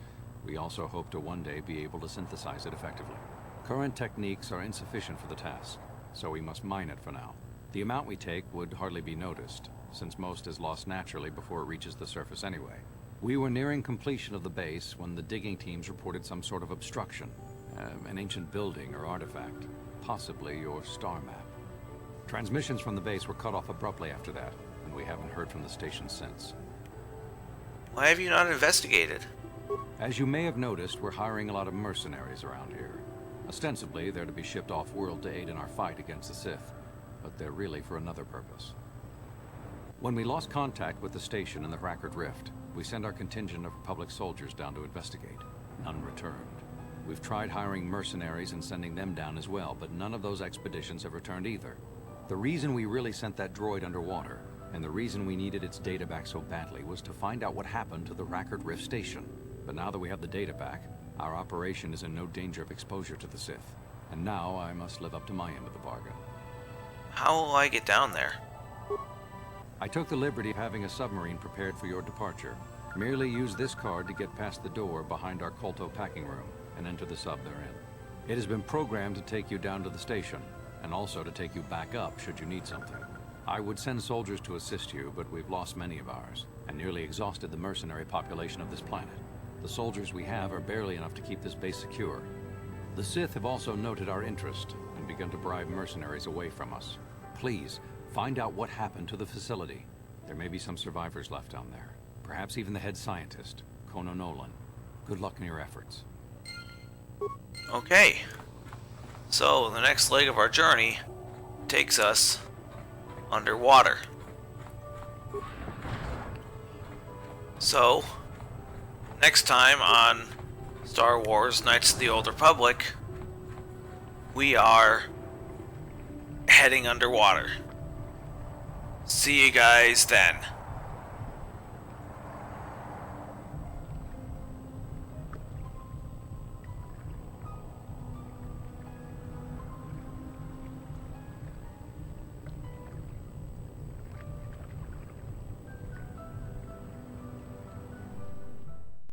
We also hope to one day be able to synthesize it effectively. Current techniques are insufficient for the task, so we must mine it for now. The amount we take would hardly be noticed, since most is lost naturally before it reaches the surface anyway. We were nearing completion of the base when the digging teams reported some sort of obstruction. An ancient building or artifact, possibly your star map. Transmissions from the base were cut off abruptly after that, and we haven't heard from the station since. Why have you not investigated? As you may have noticed, we're hiring a lot of mercenaries around here. Ostensibly, they're to be shipped off-world to aid in our fight against the Sith, but they're really for another purpose. When we lost contact with the station in the Rackard Rift, we sent our contingent of Republic soldiers down to investigate. None returned. We've tried hiring mercenaries and sending them down as well, but none of those expeditions have returned either. The reason we really sent that droid underwater, and the reason we needed its data back so badly, was to find out what happened to the Rackard Rift station. But now that we have the data back, our operation is in no danger of exposure to the Sith. And now I must live up to my end of the bargain. How will I get down there? I took the liberty of having a submarine prepared for your departure. Merely use this card to get past the door behind our Kolto packing room and enter the sub therein. It has been programmed to take you down to the station, and also to take you back up should you need something. I would send soldiers to assist you, but we've lost many of ours, and nearly exhausted the mercenary population of this planet. The soldiers we have are barely enough to keep this base secure. The Sith have also noted our interest, and begun to bribe mercenaries away from us. Please, find out what happened to the facility. There may be some survivors left down there. Perhaps even the head scientist, Kono Nolan. Good luck in your efforts. Okay. So, the next leg of our journey takes us underwater. So, next time on Star Wars Knights of the Old Republic, we are heading underwater. See you guys then.